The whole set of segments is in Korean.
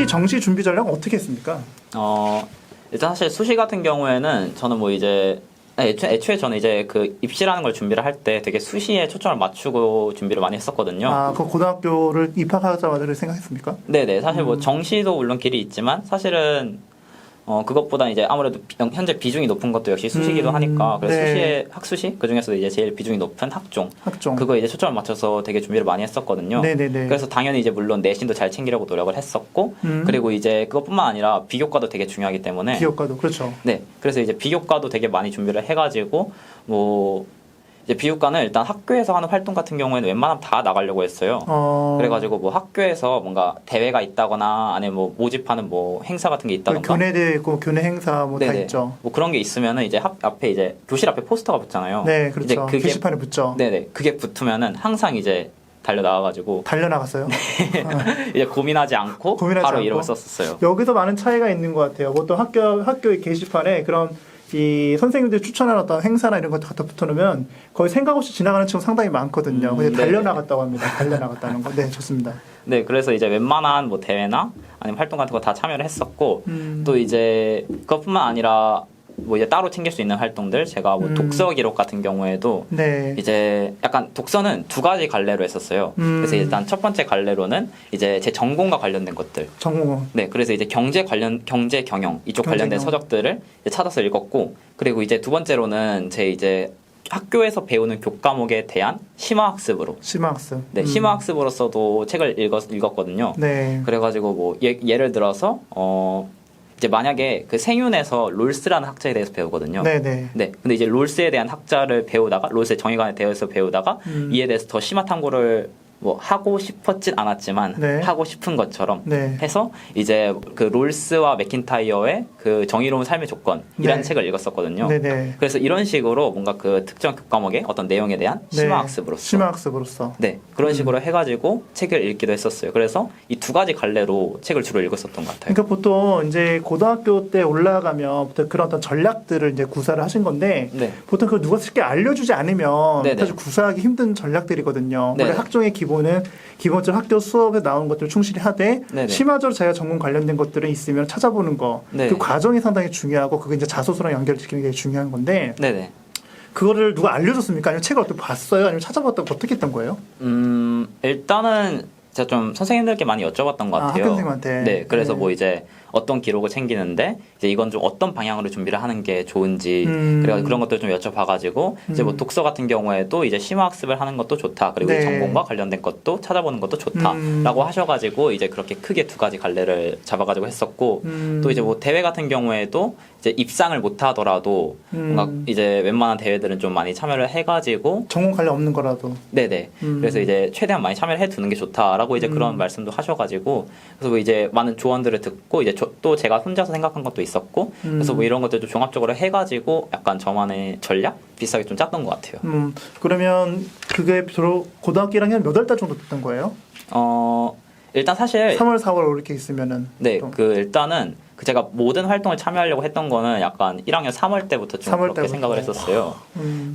정시 준비 전략은 어떻게 했습니까? 일단 사실 수시 같은 경우에는 저는 뭐 이제 애초에 저는 이제 그 입시라는 걸 준비를 할 때 되게 수시에 초점을 맞추고 준비를 많이 했었거든요. 아, 그 고등학교를 입학하자마자 그렇게 생각했습니까? 네네. 사실 뭐 정시도 물론 길이 있지만 사실은 그것보다 이제 아무래도 현재 비중이 높은 것도 역시 수시기도 하니까 그래서 네. 수시에 학수시 그 중에서도 이제 제일 비중이 높은 학종 그거 이제 초점을 맞춰서 되게 준비를 많이 했었거든요. 네네네. 그래서 당연히 이제 물론 내신도 잘 챙기려고 노력을 했었고 그리고 이제 그것뿐만 아니라 비교과도 되게 중요하기 때문에 비교과도 그렇죠. 네. 그래서 이제 비교과도 되게 많이 준비를 해가지고 뭐 이제 비교과는 일단 학교에서 하는 활동 같은 경우에는 웬만하면 다 나가려고 했어요. 그래가지고 뭐 학교에서 뭔가 대회가 있다거나 아니면 뭐 모집하는 뭐 행사 같은 게 있다던가 교내대회 있고 교내 행사 뭐 다 있죠. 뭐 그런 게 있으면은 이제 앞에 이제 교실 앞에 포스터가 붙잖아요. 네, 그렇죠. 이제 그게 게시판에 붙죠. 네네. 그게 붙으면은 항상 이제 달려 나와가지고 달려나갔어요. 이제 고민하지 않고 고민하지 바로 않고. 이름을 썼었어요. 여기서 많은 차이가 있는 것 같아요. 보통 학교의 게시판에 그런 이 선생님들이 추천하는 어떤 행사나 이런 것 갖다 붙여놓으면 거의 생각 없이 지나가는 친구 상당히 많거든요. 근데 달려나갔다고 합니다. 달려나갔다는 거. 네, 좋습니다. 네, 그래서 이제 웬만한 뭐 대회나 아니면 활동 같은 거 다 참여를 했었고 또 이제 그것뿐만 아니라 뭐 이제 따로 챙길 수 있는 활동들 제가 뭐 독서 기록 같은 경우에도 네. 이제 약간 독서는 두 가지 갈래로 했었어요. 그래서 일단 첫 번째 갈래로는 이제 제 전공과 관련된 것들. 전공은. 네, 그래서 이제 경제 경영 이쪽 관련된 서적들을 이제 찾아서 읽었고 그리고 이제 두 번째로는 제 이제 학교에서 배우는 교과목에 대한 심화학습으로. 심화학습. 네, 심화학습으로서도 책을 읽었거든요. 네. 그래가지고 뭐 예를 들어서 이제 만약에 그 생윤에서 롤스라는 학자에 대해서 배우거든요. 네네. 네. 근데 이제 롤스에 대한 학자를 배우다가 롤스의 정의관에 대해서 배우다가 이에 대해서 더 심화 탐구를 뭐 하고 싶었진 않았지만 네. 하고 싶은 것처럼 네. 해서 이제 그 롤스와 맥킨타이어의 그 정의로운 삶의 조건이라는 네. 책을 읽었었거든요. 네네. 그래서 이런 식으로 뭔가 그 특정 교과목의 어떤 내용에 대한 네. 심화학습으로서 심화학습으로서. 네, 그런 식으로 해가지고 책을 읽기도 했었어요. 그래서 이 두 가지 갈래로 책을 주로 읽었었던 것 같아요. 그러니까 보통 이제 고등학교 때 올라가면 보통 그런 어떤 전략들을 이제 구사를 하신 건데 네. 보통 그걸 누가 쉽게 알려주지 않으면 네네. 사실 구사하기 힘든 전략들이거든요. 원래 네네. 학종의 기본은 기본적으로 학교 수업에 나온 것들을 충실히 하되 네네. 심화적으로 자기가 전공 관련된 것들은 있으면 찾아보는 거. 네. 그 과정이 상당히 중요하고 그게 이제 자소서랑 연결시키는 게 중요한 건데 네네. 그거를 누가 알려줬습니까? 아니면 책을 어떻게 봤어요? 아니면 찾아봤다고 어떻게 했던 거예요? 일단은 제가 좀 선생님들께 많이 여쭤봤던 것 같아요. 학교 선생님한테. 네, 그래서 네. 뭐 이제 어떤 기록을 챙기는데 이제 이건 좀 어떤 방향으로 준비를 하는 게 좋은지 그래서 그런 것들 좀 여쭤봐가지고 이제 뭐 독서 같은 경우에도 이제 심화학습을 하는 것도 좋다. 그리고 네. 전공과 관련된 것도 찾아보는 것도 좋다라고 하셔가지고 이제 그렇게 크게 두 가지 갈래를 잡아가지고 했었고 또 이제 뭐 대회 같은 경우에도 이제 입상을 못 하더라도 뭔가 이제 웬만한 대회들은 좀 많이 참여를 해가지고 전공 관련 없는 거라도. 네네. 그래서 이제 최대한 많이 참여를 해두는 게 좋다라고 이제 그런 말씀도 하셔가지고 그래서 뭐 이제 많은 조언들을 듣고 이제 또 제가 혼자서 생각한 것도 있었고 그래서 뭐 이런 것들도 종합적으로 해가지고 약간 저만의 전략 비슷하게 좀 짰던 것 같아요. 그러면 그게 주로 고등학교 1학년 몇 월 달 정도 됐던 거예요? 일단 사실 3월, 4월 이렇게 있으면은. 네, 또. 그 일단은 그 제가 모든 활동을 참여하려고 했던 거는 약간 1학년 3월 때부터 좀 3월 그렇게 때부터. 생각을 했었어요.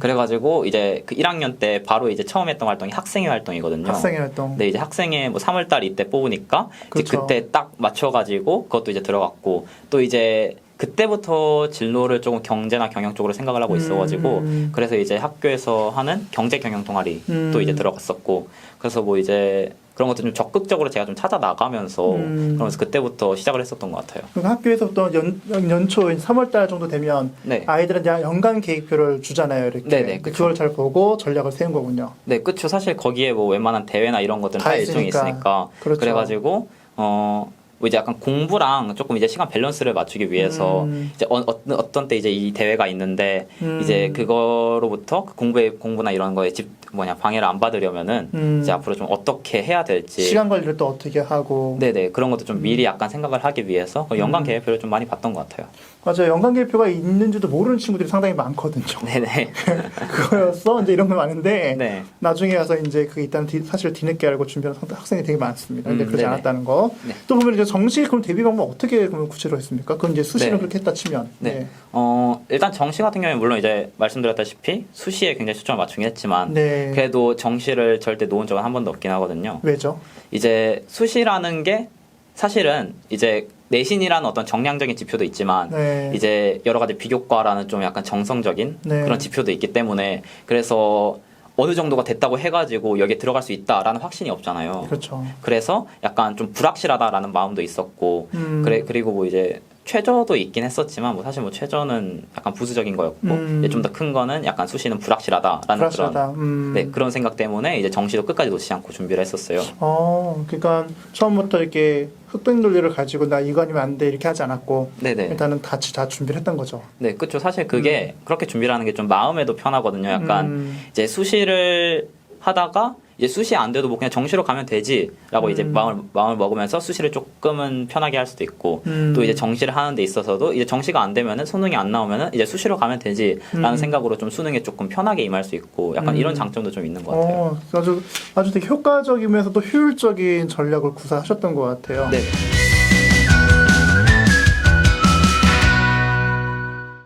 그래가지고 이제 그 1학년 때 바로 이제 처음 했던 활동이 학생회 활동이거든요. 학생회 활동. 네, 이제 학생회 뭐 3월 달 이때 뽑으니까 이제 그렇죠. 그때 딱 맞춰가지고 그것도 이제 들어갔고 또 이제 그때부터 진로를 조금 경제나 경영 쪽으로 생각을 하고 있어가지고 그래서 이제 학교에서 하는 경제 경영 동아리 또 이제 들어갔었고 그래서 뭐 이제 그런 것도 좀 적극적으로 제가 좀 찾아 나가면서 그러면서 그때부터 시작을 했었던 것 같아요. 그럼 학교에서부터 연초 3월 달 정도 되면 네. 아이들한테 연간 계획표를 주잖아요. 이렇게. 네네, 그쵸. 그걸 잘 보고 전략을 세운 거군요. 네, 그쵸. 사실 거기에 뭐 웬만한 대회나 이런 것들은 다 다 일정이 있으니까. 있으니까 그렇죠. 그래가지고 뭐 이제 약간 공부랑 조금 이제 시간 밸런스를 맞추기 위해서 이제 어떤 때 이제 이 대회가 있는데 이제 그거로부터 그 공부나 이런 거에 방해를 안 받으려면은 이제 앞으로 좀 어떻게 해야 될지 시간 관리를 또 어떻게 하고. 네네 그런 것도 좀 미리 약간 생각을 하기 위해서 그 연간 계획표를 좀 많이 봤던 것 같아요. 맞아요. 연간 계획표가 있는지도 모르는 친구들이 상당히 많거든요. 네네. 그거였어? 이제 이런 거 많은데 네. 나중에 와서 이제 그 일단 사실 뒤늦게 알고 준비하는 학생이 되게 많습니다. 근데 그러지 네네. 않았다는 거. 네. 또 보면 이제 정시 그럼 대비 방법 어떻게 그러면 구체로 했습니까? 그건 이제 수시는 네. 그렇게 했다 치면. 네. 일단 정시 같은 경우에 물론 이제 말씀드렸다시피 수시에 굉장히 초점을 맞추긴 했지만 네. 그래도 정시를 절대 놓은 적은 한 번도 없긴 하거든요. 왜죠? 이제 수시라는 게 사실은 이제 내신이라는 어떤 정량적인 지표도 있지만 네. 이제 여러 가지 비교과라는 좀 약간 정성적인 네. 그런 지표도 있기 때문에 그래서 어느 정도가 됐다고 해가지고 여기에 들어갈 수 있다라는 확신이 없잖아요. 그렇죠. 그래서 약간 좀 불확실하다라는 마음도 있었고 그리고 뭐 이제 최저도 있긴 했었지만 뭐 사실 뭐 최저는 약간 부수적인 거였고 좀 더 큰 거는 약간 수시는 불확실하다라는 불확실하다. 네, 그런 생각 때문에 이제 정시도 끝까지 놓치지 않고 준비를 했었어요. 그러니까 처음부터 이렇게 흑백 논리를 가지고 나 이거 아니면 안 돼 이렇게 하지 않았고 네네. 일단은 다 준비를 했던 거죠. 네, 그렇죠. 사실 그게 그렇게 준비를 하는 게 좀 마음에도 편하거든요. 약간 이제 수시를 하다가 이제 수시 안 돼도 뭐 그냥 정시로 가면 되지라고 이제 마음을 먹으면서 수시를 조금은 편하게 할 수도 있고 또 이제 정시를 하는 데 있어서도 이제 정시가 안 되면은 수능이 안 나오면은 이제 수시로 가면 되지라는 생각으로 좀 수능에 조금 편하게 임할 수 있고 약간 이런 장점도 좀 있는 것 같아요. 아주 되게 효과적이면서도 효율적인 전략을 구사하셨던 것 같아요. 네.